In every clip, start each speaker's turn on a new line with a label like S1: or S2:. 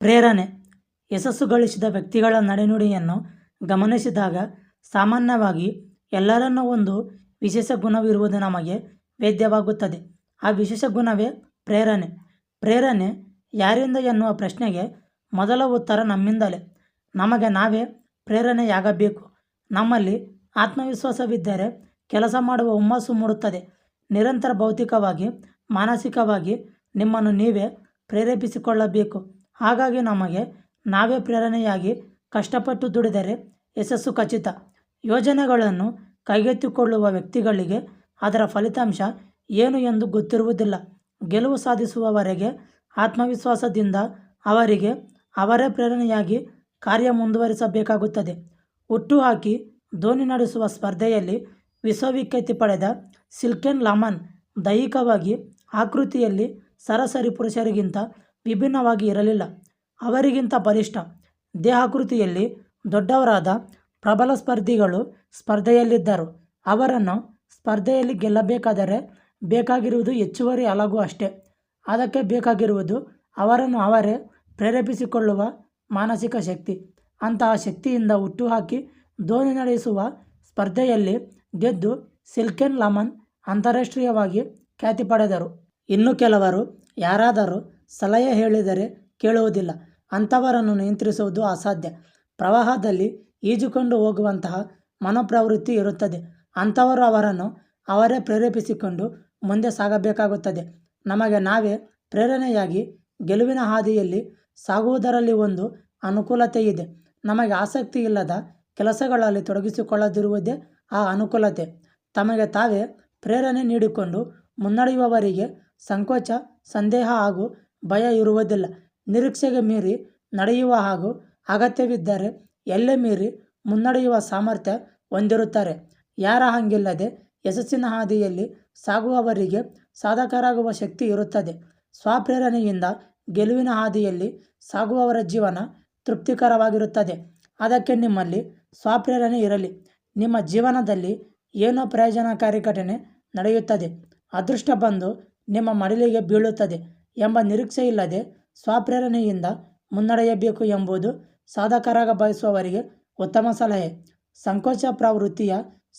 S1: ಪ್ರೇರಣೆ. ಯಶಸ್ಸು ಗಳಿಸಿದ ವ್ಯಕ್ತಿಗಳ ನಡೆನುಡಿಯನ್ನು ಗಮನಿಸಿದಾಗ ಸಾಮಾನ್ಯವಾಗಿ ಎಲ್ಲರನ್ನೂ ಒಂದು ವಿಶೇಷ ಗುಣವಿರುವುದು ನಮಗೆ ವೇದ್ಯವಾಗುತ್ತದೆ. ಆ ವಿಶೇಷ ಗುಣವೇ ಪ್ರೇರಣೆ. ಪ್ರೇರಣೆ ಯಾರಿಂದ ಎನ್ನುವ ಪ್ರಶ್ನೆಗೆ ಮೊದಲ ಉತ್ತರ ನಮ್ಮಿಂದಲೇ. ನಮಗೆ ನಾವೇ ಪ್ರೇರಣೆಯಾಗಬೇಕು. ನಮ್ಮಲ್ಲಿ ಆತ್ಮವಿಶ್ವಾಸವಿದ್ದರೆ ಕೆಲಸ ಮಾಡುವ ಹುಮ್ಮಸ್ಸು ಮೂಡುತ್ತದೆ. ನಿರಂತರ ಭೌತಿಕವಾಗಿ, ಮಾನಸಿಕವಾಗಿ ನಿಮ್ಮನ್ನು ನೀವೇ ಪ್ರೇರೇಪಿಸಿಕೊಳ್ಳಬೇಕು. ಹಾಗಾಗಿ ನಮಗೆ ನಾವೇ ಪ್ರೇರಣೆಯಾಗಿ ಕಷ್ಟಪಟ್ಟು ದುಡಿದರೆ ಯಶಸ್ಸು ಖಚಿತ. ಯೋಜನೆಗಳನ್ನು ಕೈಗೆತ್ತಿಕೊಳ್ಳುವ ವ್ಯಕ್ತಿಗಳಿಗೆ ಅದರ ಫಲಿತಾಂಶ ಏನು ಎಂದು ಗೊತ್ತಿರುವುದಿಲ್ಲ. ಗೆಲುವು ಸಾಧಿಸುವವರೆಗೆ ಆತ್ಮವಿಶ್ವಾಸದಿಂದ ಅವರಿಗೆ ಅವರೇ ಪ್ರೇರಣೆಯಾಗಿ ಕಾರ್ಯ ಮುಂದುವರಿಸಬೇಕಾಗುತ್ತದೆ. ಹುಟ್ಟುಹಾಕಿ ಧೋನಿ ನಡೆಸುವ ಸ್ಪರ್ಧೆಯಲ್ಲಿ ವಿಶ್ವವಿಖ್ಯಾತಿ ಪಡೆದ ಸಿಲ್ಕೆನ್ ಲಾಮನ್ ದೈಹಿಕವಾಗಿ, ಆಕೃತಿಯಲ್ಲಿ ಸರಾಸರಿ ಪುರುಷರಿಗಿಂತ ವಿಭಿನ್ನವಾಗಿ ಇರಲಿಲ್ಲ. ಅವರಿಗಿಂತ ಬಲಿಷ್ಠ ದೇಹಾಕೃತಿಯಲ್ಲಿ ದೊಡ್ಡವರಾದ ಪ್ರಬಲ ಸ್ಪರ್ಧಿಗಳು ಸ್ಪರ್ಧೆಯಲ್ಲಿದ್ದರು. ಅವರನ್ನು ಸ್ಪರ್ಧೆಯಲ್ಲಿ ಗೆಲ್ಲಬೇಕಾದರೆ ಬೇಕಾಗಿರುವುದು ಹೆಚ್ಚುವರಿ ಹಲಗು ಅಷ್ಟೇ. ಅದಕ್ಕೆ ಬೇಕಾಗಿರುವುದು ಅವರನ್ನು ಅವರೇ ಪ್ರೇರೇಪಿಸಿಕೊಳ್ಳುವ ಮಾನಸಿಕ ಶಕ್ತಿ. ಅಂತಹ ಶಕ್ತಿಯಿಂದ ಹುಟ್ಟುಹಾಕಿ ಧೋನಿ ನಡೆಸುವ ಸ್ಪರ್ಧೆಯಲ್ಲಿ ಗೆದ್ದು ಸಿಲ್ಕೆನ್ ಲಾಮನ್ ಅಂತಾರಾಷ್ಟ್ರೀಯವಾಗಿ ಖ್ಯಾತಿ ಪಡೆದರು. ಇನ್ನು ಕೆಲವರು ಯಾರಾದರೂ ಸಲಹೆ ಹೇಳಿದರೆ ಕೇಳುವುದಿಲ್ಲ. ಅಂಥವರನ್ನು ನಿಯಂತ್ರಿಸುವುದು ಅಸಾಧ್ಯ. ಪ್ರವಾಹದಲ್ಲಿ ಈಜಿಕೊಂಡು ಹೋಗುವಂತಹ ಮನೋಪ್ರವೃತ್ತಿ ಇರುತ್ತದೆ. ಅಂಥವರು ಅವರನ್ನು ಅವರೇ ಪ್ರೇರೇಪಿಸಿಕೊಂಡು ಮುಂದೆ ಸಾಗಬೇಕಾಗುತ್ತದೆ. ನಮಗೆ ನಾವೇ ಪ್ರೇರಣೆಯಾಗಿ ಗೆಲುವಿನ ಹಾದಿಯಲ್ಲಿ ಸಾಗುವುದರಲ್ಲಿ ಒಂದು ಅನುಕೂಲತೆ ಇದೆ. ನಮಗೆ ಆಸಕ್ತಿ ಇಲ್ಲದ ಕೆಲಸಗಳಲ್ಲಿ ತೊಡಗಿಸಿಕೊಳ್ಳದಿರುವುದೇ ಆ ಅನುಕೂಲತೆ. ತಮಗೆ ತಾವೇ ಪ್ರೇರಣೆ ನೀಡಿಕೊಂಡು ಮುನ್ನಡೆಯುವವರಿಗೆ ಸಂಕೋಚ, ಸಂದೇಹ ಹಾಗೂ ಭಯ ಇರುವುದಿಲ್ಲ. ನಿರೀಕ್ಷೆಗೆ ಮೀರಿ ನಡೆಯುವ ಹಾಗೂ ಅಗತ್ಯವಿದ್ದರೆ ಎಲ್ಲೇ ಮೀರಿ ಮುನ್ನಡೆಯುವ ಸಾಮರ್ಥ್ಯ ಹೊಂದಿರುತ್ತಾರೆ. ಯಾರ ಹಂಗಿಲ್ಲದೆ ಯಶಸ್ಸಿನ ಹಾದಿಯಲ್ಲಿ ಸಾಗುವವರಿಗೆ ಸಾಧಕರಾಗುವ ಶಕ್ತಿ ಇರುತ್ತದೆ. ಸ್ವಪ್ರೇರಣೆಯಿಂದ ಗೆಲುವಿನ ಹಾದಿಯಲ್ಲಿ ಸಾಗುವವರ ಜೀವನ ತೃಪ್ತಿಕರವಾಗಿರುತ್ತದೆ. ಅದಕ್ಕೆ ನಿಮ್ಮಲ್ಲಿ ಸ್ವಪ್ರೇರಣೆ ಇರಲಿ. ನಿಮ್ಮ ಜೀವನದಲ್ಲಿ ಏನೋ ಪ್ರಯೋಜನಕಾರಿ ಘಟನೆ ನಡೆಯುತ್ತದೆ, ಅದೃಷ್ಟ ಬಂದು ನಿಮ್ಮ ಮಡಿಲಿಗೆ ಬೀಳುತ್ತದೆ ಎಂಬ ನಿರೀಕ್ಷೆ ಇಲ್ಲದೆ ಸ್ವಪ್ರೇರಣೆಯಿಂದ ಮುನ್ನಡೆಯಬೇಕು ಎಂಬುದು ಸಾಧಕರಾಗ ಬಯಸುವವರಿಗೆ ಉತ್ತಮ ಸಲಹೆ. ಸಂಕೋಚ ಪ್ರವೃತ್ತಿಯ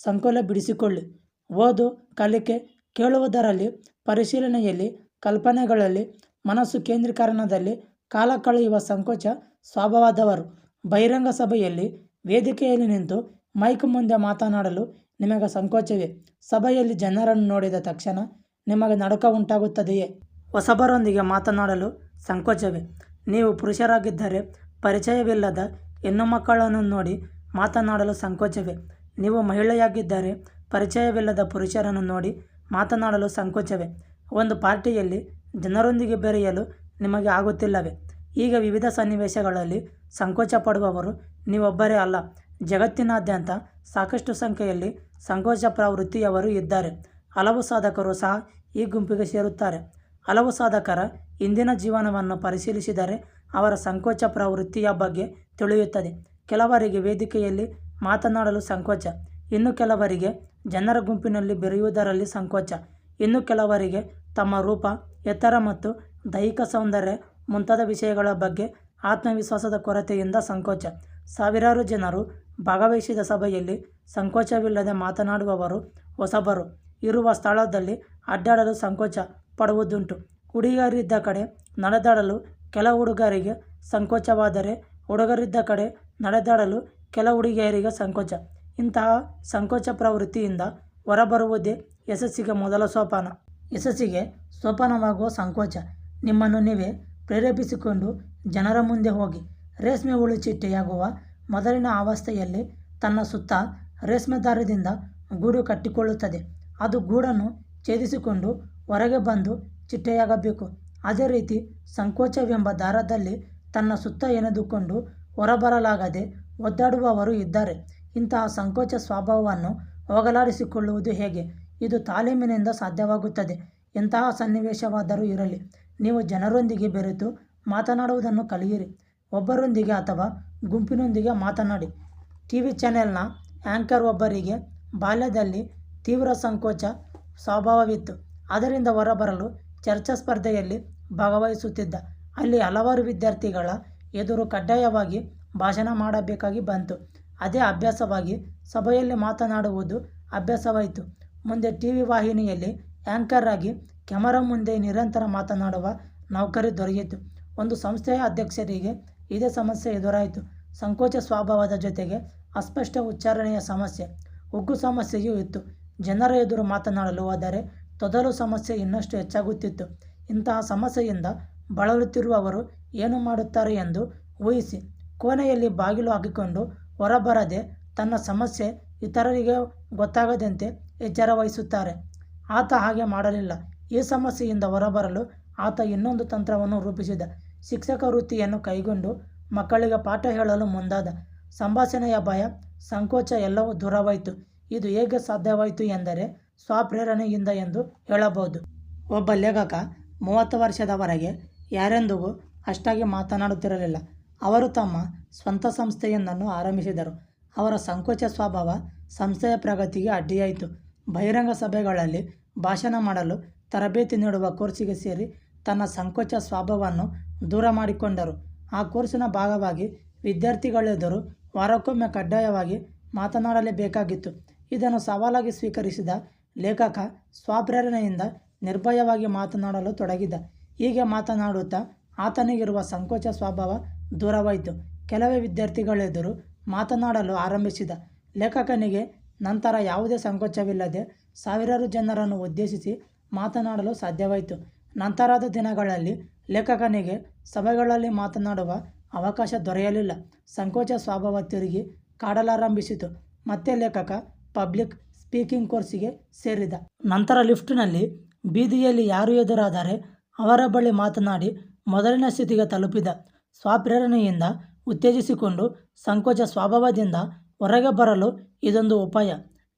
S1: ಸಂಕೋಲೆ ಬಿಡಿಸಿಕೊಳ್ಳಿ. ಓದು, ಕಲಿಕೆ, ಕೇಳುವುದರಲ್ಲಿ, ಪರಿಶೀಲನೆಯಲ್ಲಿ, ಕಲ್ಪನೆಗಳಲ್ಲಿ, ಮನಸ್ಸು ಕೇಂದ್ರೀಕರಣದಲ್ಲಿ ಕಾಲ ಕಳೆಯುವ ಸಂಕೋಚ ಸ್ವಭಾವದವರು ಬಹಿರಂಗ ಸಭೆಯಲ್ಲಿ, ವೇದಿಕೆಯಲ್ಲಿ ನಿಂತು ಮೈಕ್ ಮುಂದೆ ಮಾತನಾಡಲು ನಿಮಗೆ ಸಂಕೋಚವೇ? ಸಭೆಯಲ್ಲಿ ಜನರನ್ನು ನೋಡಿದ ತಕ್ಷಣ ನಿಮಗೆ ನಡುಕ ಉಂಟಾಗುತ್ತದೆಯೇ? ಹೊಸಬರೊಂದಿಗೆ ಮಾತನಾಡಲು ಸಂಕೋಚವೇ? ನೀವು ಪುರುಷರಾಗಿದ್ದರೆ ಪರಿಚಯವಿಲ್ಲದ ಹೆಣ್ಣು ಮಕ್ಕಳನ್ನು ನೋಡಿ ಮಾತನಾಡಲು ಸಂಕೋಚವೇ? ನೀವು ಮಹಿಳೆಯಾಗಿದ್ದರೆ ಪರಿಚಯವಿಲ್ಲದ ಪುರುಷರನ್ನು ನೋಡಿ ಮಾತನಾಡಲು ಸಂಕೋಚವೇ? ಒಂದು ಪಾರ್ಟಿಯಲ್ಲಿ ಜನರೊಂದಿಗೆ ಬೆರೆಯಲು ನಿಮಗೆ ಆಗುತ್ತಿಲ್ಲವೇ? ಈಗ ವಿವಿಧ ಸನ್ನಿವೇಶಗಳಲ್ಲಿ ಸಂಕೋಚ ಪಡುವವರು ನೀವೊಬ್ಬರೇ ಅಲ್ಲ. ಜಗತ್ತಿನಾದ್ಯಂತ ಸಾಕಷ್ಟು ಸಂಖ್ಯೆಯಲ್ಲಿ ಸಂಕೋಚ ಪ್ರವೃತ್ತಿಯವರು ಇದ್ದಾರೆ. ಹಲವು ಸಾಧಕರು ಸಹ ಈ ಗುಂಪಿಗೆ ಸೇರುತ್ತಾರೆ. ಹಲವು ಸಾಧಕರ ಇಂದಿನ ಜೀವನವನ್ನು ಪರಿಶೀಲಿಸಿದರೆ ಅವರ ಸಂಕೋಚ ಪ್ರವೃತ್ತಿಯ ಬಗ್ಗೆ ತಿಳಿಯುತ್ತದೆ. ಕೆಲವರಿಗೆ ವೇದಿಕೆಯಲ್ಲಿ ಮಾತನಾಡಲು ಸಂಕೋಚ, ಇನ್ನು ಕೆಲವರಿಗೆ ಜನರ ಗುಂಪಿನಲ್ಲಿ ಬೆರೆಯುವುದರಲ್ಲಿ ಸಂಕೋಚ, ಇನ್ನು ಕೆಲವರಿಗೆ ತಮ್ಮ ರೂಪ, ಎತ್ತರ ಮತ್ತು ದೈಹಿಕ ಸೌಂದರ್ಯ ಮುಂತಾದ ವಿಷಯಗಳ ಬಗ್ಗೆ ಆತ್ಮವಿಶ್ವಾಸದ ಕೊರತೆಯಿಂದ ಸಂಕೋಚ. ಸಾವಿರಾರು ಜನರು ಭಾಗವಹಿಸಿದ ಸಭೆಯಲ್ಲಿ ಸಂಕೋಚವಿಲ್ಲದೆ ಮಾತನಾಡುವವರು ಹೊಸಬರು ಇರುವ ಸ್ಥಳದಲ್ಲಿ ಅಡ್ಡಾಡಲು ಸಂಕೋಚ ಪಡುವುದುಂಟು. ಹುಡುಗಿಯರಿದ್ದ ಕಡೆ ನಡೆದಾಡಲು ಕೆಲ ಹುಡುಗರಿಗೆ ಸಂಕೋಚವಾದರೆ, ಹುಡುಗರಿದ್ದ ಕಡೆ ನಡೆದಾಡಲು ಕೆಲ ಹುಡುಗಿಯರಿಗೆ ಸಂಕೋಚ. ಇಂತಹ ಸಂಕೋಚ ಪ್ರವೃತ್ತಿಯಿಂದ ಹೊರಬರುವುದೇ ಯಶಸ್ಸಿಗೆ ಮೊದಲ ಸೋಪಾನ. ಯಶಸ್ಸಿಗೆ ಸೋಪಾನವಾಗುವ ಸಂಕೋಚ. ನಿಮ್ಮನ್ನು ನೀವೇ ಪ್ರೇರೇಪಿಸಿಕೊಂಡು ಜನರ ಮುಂದೆ ಹೋಗಿ. ರೇಷ್ಮೆ ಹುಳು ಚಿಟ್ಟೆಯಾಗುವ ಮೊದಲಿನ ಅವಸ್ಥೆಯಲ್ಲಿ ತನ್ನ ಸುತ್ತ ರೇಷ್ಮೆ ದಾರದಿಂದ ಗೂಡು ಕಟ್ಟಿಕೊಳ್ಳುತ್ತದೆ. ಅದು ಗೂಡನ್ನು ಛೇದಿಸಿಕೊಂಡು ಹೊರಗೆ ಬಂದು ಚಿಟ್ಟೆಯಾಗಬೇಕು. ಅದೇ ರೀತಿ ಸಂಕೋಚವೆಂಬ ದಾರದಲ್ಲಿ ತನ್ನ ಸುತ್ತ ಎಣೆದುಕೊಂಡು ಹೊರಬರಲಾಗದೆ ಒದ್ದಾಡುವವರು ಇದ್ದಾರೆ. ಇಂತಹ ಸಂಕೋಚ ಸ್ವಭಾವವನ್ನು ಹೋಗಲಾಡಿಸಿಕೊಳ್ಳುವುದು ಹೇಗೆ? ಇದು ತಾಲೀಮಿನಿಂದ ಸಾಧ್ಯವಾಗುತ್ತದೆ. ಎಂತಹ ಸನ್ನಿವೇಶವಾದರೂ ಇರಲಿ, ನೀವು ಜನರೊಂದಿಗೆ ಬೆರೆತು ಮಾತನಾಡುವುದನ್ನು ಕಲಿಯಿರಿ. ಒಬ್ಬರೊಂದಿಗೆ ಅಥವಾ ಗುಂಪಿನೊಂದಿಗೆ ಮಾತನಾಡಿ. ಟಿವಿ ಚಾನೆಲ್ನ ಆ್ಯಂಕರ್ ಒಬ್ಬರಿಗೆ ಬಾಲ್ಯದಲ್ಲಿ ತೀವ್ರ ಸಂಕೋಚ ಸ್ವಭಾವವಿತ್ತು. ಅದರಿಂದ ಹೊರಬರಲು ಚರ್ಚಾ ಸ್ಪರ್ಧೆಯಲ್ಲಿ ಭಾಗವಹಿಸುತ್ತಿದ್ದ. ಅಲ್ಲಿ ಹಲವಾರು ವಿದ್ಯಾರ್ಥಿಗಳ ಎದುರು ಕಡ್ಡಾಯವಾಗಿ ಭಾಷಣ ಮಾಡಬೇಕಾಗಿ ಬಂತು. ಅದೇ ಅಭ್ಯಾಸವಾಗಿ ಸಭೆಯಲ್ಲಿ ಮಾತನಾಡುವುದು ಅಭ್ಯಾಸವಾಯಿತು. ಮುಂದೆ ಟಿವಿ ವಾಹಿನಿಯಲ್ಲಿ ಆ್ಯಂಕರ್ ಆಗಿ ಕ್ಯಾಮರಾ ಮುಂದೆ ನಿರಂತರ ಮಾತನಾಡುವ ನೌಕರಿ ದೊರೆಯಿತು. ಒಂದು ಸಂಸ್ಥೆಯ ಅಧ್ಯಕ್ಷರಿಗೆ ಇದೇ ಸಮಸ್ಯೆ ಎದುರಾಯಿತು. ಸಂಕೋಚ ಸ್ವಭಾವದ ಜೊತೆಗೆ ಅಸ್ಪಷ್ಟ ಉಚ್ಚಾರಣೆಯ ಸಮಸ್ಯೆ, ಉಗ್ಗು ಸಮಸ್ಯೆಯೂ ಇತ್ತು. ಜನರ ಎದುರು ಮಾತನಾಡಲು ಹೋದರೆ ತೊದಲು ಸಮಸ್ಯೆ ಇನ್ನಷ್ಟು ಹೆಚ್ಚಾಗುತ್ತಿತ್ತು. ಇಂತಹ ಸಮಸ್ಯೆಯಿಂದ ಬಳಲುತ್ತಿರುವವರು ಏನು ಮಾಡುತ್ತಾರೆ ಎಂದು ಊಹಿಸಿ. ಕೋಣೆಯಲ್ಲಿ ಬಾಗಿಲು ಹಾಕಿಕೊಂಡು ಹೊರಬರದೆ ತನ್ನ ಸಮಸ್ಯೆ ಇತರರಿಗೆ ಗೊತ್ತಾಗದಂತೆ ಎಚ್ಚರ ವಹಿಸುತ್ತಾರೆ. ಆತ ಹಾಗೆ ಮಾಡಲಿಲ್ಲ. ಈ ಸಮಸ್ಯೆಯಿಂದ ಹೊರಬರಲು ಆತ ಇನ್ನೊಂದು ತಂತ್ರವನ್ನು ರೂಪಿಸಿದ. ಶಿಕ್ಷಕ ವೃತ್ತಿಯನ್ನು ಕೈಗೊಂಡು ಮಕ್ಕಳಿಗೆ ಪಾಠ ಹೇಳಲು ಮುಂದಾದ. ಸಂಭಾಷಣೆಯ ಭಯ, ಸಂಕೋಚ ಎಲ್ಲವೂ ದೂರವಾಯಿತು. ಇದು ಹೇಗೆ ಸಾಧ್ಯವಾಯಿತು ಎಂದರೆ ಸ್ವಪ್ರೇರಣೆಯಿಂದ ಎಂದು ಹೇಳಬಹುದು. ಒಬ್ಬ ಲೇಖಕ 30 ವರ್ಷದವರೆಗೆ ಯಾರೊಂದಿಗೂ ಅಷ್ಟಾಗಿ ಮಾತನಾಡುತ್ತಿರಲಿಲ್ಲ. ಅವರು ತಮ್ಮ ಸ್ವಂತ ಸಂಸ್ಥೆಯೊಂದನ್ನು ಆರಂಭಿಸಿದರು. ಅವರ ಸಂಕೋಚ ಸ್ವಭಾವ ಸಂಸ್ಥೆಯ ಪ್ರಗತಿಗೆ ಅಡ್ಡಿಯಾಯಿತು. ಬಹಿರಂಗ ಸಭೆಗಳಲ್ಲಿ ಭಾಷಣ ಮಾಡಲು ತರಬೇತಿ ನೀಡುವ ಕೋರ್ಸಿಗೆ ಸೇರಿ ತನ್ನ ಸಂಕೋಚ ಸ್ವಭಾವವನ್ನು ದೂರ ಮಾಡಿಕೊಂಡರು. ಆ ಕೋರ್ಸಿನ ಭಾಗವಾಗಿ ವಿದ್ಯಾರ್ಥಿಗಳೆದುರು ವಾರಕ್ಕೊಮ್ಮೆ ಕಡ್ಡಾಯವಾಗಿ ಮಾತನಾಡಲೇಬೇಕಾಗಿತ್ತು. ಇದನ್ನು ಸವಾಲಾಗಿ ಸ್ವೀಕರಿಸಿದ ಲೇಖಕ ಸ್ವಪ್ರೇರಣೆಯಿಂದ ನಿರ್ಭಯವಾಗಿ ಮಾತನಾಡಲು ತೊಡಗಿದ. ಹೀಗೆ ಮಾತನಾಡುತ್ತಾ ಆತನಿಗಿರುವ ಸಂಕೋಚ ಸ್ವಭಾವ ದೂರವಾಯಿತು. ಕೆಲವೇ ವಿದ್ಯಾರ್ಥಿಗಳೆದುರು ಮಾತನಾಡಲು ಆರಂಭಿಸಿದ ಲೇಖಕನಿಗೆ ನಂತರ ಯಾವುದೇ ಸಂಕೋಚವಿಲ್ಲದೆ ಸಾವಿರಾರು ಜನರನ್ನು ಉದ್ದೇಶಿಸಿ ಮಾತನಾಡಲು ಸಾಧ್ಯವಾಯಿತು. ನಂತರದ ದಿನಗಳಲ್ಲಿ ಲೇಖಕನಿಗೆ ಸಭೆಗಳಲ್ಲಿ ಮಾತನಾಡುವ ಅವಕಾಶ ದೊರೆಯಲಿಲ್ಲ. ಸಂಕೋಚ ಸ್ವಭಾವ ತಿರುಗಿ ಕಾಡಲಾರಂಭಿಸಿತು. ಮತ್ತೆ ಲೇಖಕ ಪಬ್ಲಿಕ್ ಸ್ಪೀಕಿಂಗ್ ಕೋರ್ಸಿಗೆ ಸೇರಿದ. ನಂತರ ಲಿಫ್ಟ್ನಲ್ಲಿ, ಬೀದಿಯಲ್ಲಿ ಯಾರು ಎದುರಾದರೆ ಅವರ ಬಳಿ ಮಾತನಾಡಿ ಮೊದಲಿನ ಸ್ಥಿತಿಗೆ ತಲುಪಿದ. ಸ್ವಪ್ರೇರಣೆಯಿಂದ ಉತ್ತೇಜಿಸಿಕೊಂಡು ಸಂಕೋಚ ಸ್ವಭಾವದಿಂದ ಹೊರಗೆ ಬರಲು ಇದೊಂದು ಉಪಾಯ.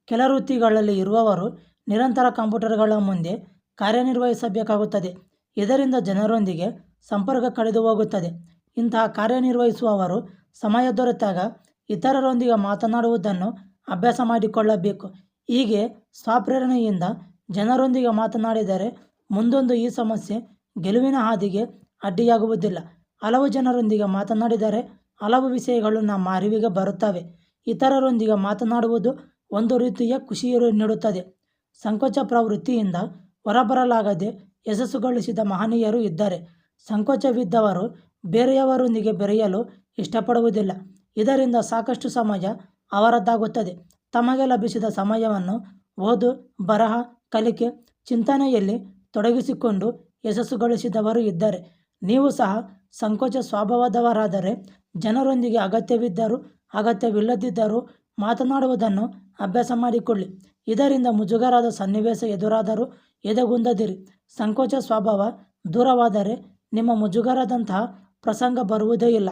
S1: ಕೆಲ ವೃತ್ತಿಗಳಲ್ಲಿ ಇರುವವರು ನಿರಂತರ ಕಂಪ್ಯೂಟರ್ಗಳ ಮುಂದೆ ಕಾರ್ಯನಿರ್ವಹಿಸಬೇಕಾಗುತ್ತದೆ. ಇದರಿಂದ ಜನರೊಂದಿಗೆ ಸಂಪರ್ಕ ಕಡಿದು ಹೋಗುತ್ತದೆ. ಇಂತಹ ಕಾರ್ಯನಿರ್ವಹಿಸುವವರು ಸಮಯ ದೊರೆತಾಗ ಇತರರೊಂದಿಗೆ ಮಾತನಾಡುವುದನ್ನು ಅಭ್ಯಾಸ ಮಾಡಿಕೊಳ್ಳಬೇಕು. ಹೀಗೆ ಸ್ವಪ್ರೇರಣೆಯಿಂದ ಜನರೊಂದಿಗೆ ಮಾತನಾಡಿದರೆ ಮುಂದೊಂದು ಈ ಸಮಸ್ಯೆ ಗೆಲುವಿನ ಹಾದಿಗೆ ಅಡ್ಡಿಯಾಗುವುದಿಲ್ಲ. ಹಲವು ಜನರೊಂದಿಗೆ ಮಾತನಾಡಿದರೆ ಹಲವು ವಿಷಯಗಳು ನಮ್ಮ ಅರಿವಿಗೆ ಬರುತ್ತವೆ. ಇತರರೊಂದಿಗೆ ಮಾತನಾಡುವುದು ಒಂದು ರೀತಿಯ ಖುಷಿ ನೀಡುತ್ತದೆ. ಸಂಕೋಚ ಪ್ರವೃತ್ತಿಯಿಂದ ಹೊರಬರಲಾಗದೆ ಯಶಸ್ಸು ಗಳಿಸಿದ ಮಹನೀಯರು ಇದ್ದಾರೆ. ಸಂಕೋಚವಿದ್ದವರು ಬೇರೆಯವರೊಂದಿಗೆ ಬೆರೆಯಲು ಇಷ್ಟಪಡುವುದಿಲ್ಲ. ಇದರಿಂದ ಸಾಕಷ್ಟು ಸಮಯ ಅವರದ್ದಾಗುತ್ತದೆ. ತಮಗೆ ಲಭಿಸಿದ ಸಮಯವನ್ನು ಓದು, ಬರಹ, ಕಲಿಕೆ, ಚಿಂತನೆಯಲ್ಲಿ ತೊಡಗಿಸಿಕೊಂಡು ಯಶಸ್ಸು ಗಳಿಸಿದವರು ಇದ್ದಾರೆ. ನೀವು ಸಹ ಸಂಕೋಚ ಸ್ವಭಾವದವರಾದರೆ ಜನರೊಂದಿಗೆ ಅಗತ್ಯವಿದ್ದರೂ ಅಗತ್ಯವಿಲ್ಲದಿದ್ದರೂ ಮಾತನಾಡುವುದನ್ನು ಅಭ್ಯಾಸ ಮಾಡಿಕೊಳ್ಳಿ. ಇದರಿಂದ ಮುಜುಗರದ ಸನ್ನಿವೇಶ ಎದುರಾದರೂ ಎದೆಗುಂದದಿರಿ. ಸಂಕೋಚ ಸ್ವಭಾವ ದೂರವಾದರೆ ನಿಮ್ಮ ಮುಜುಗರದಂತಹ ಪ್ರಸಂಗ ಬರುವುದೇ ಇಲ್ಲ.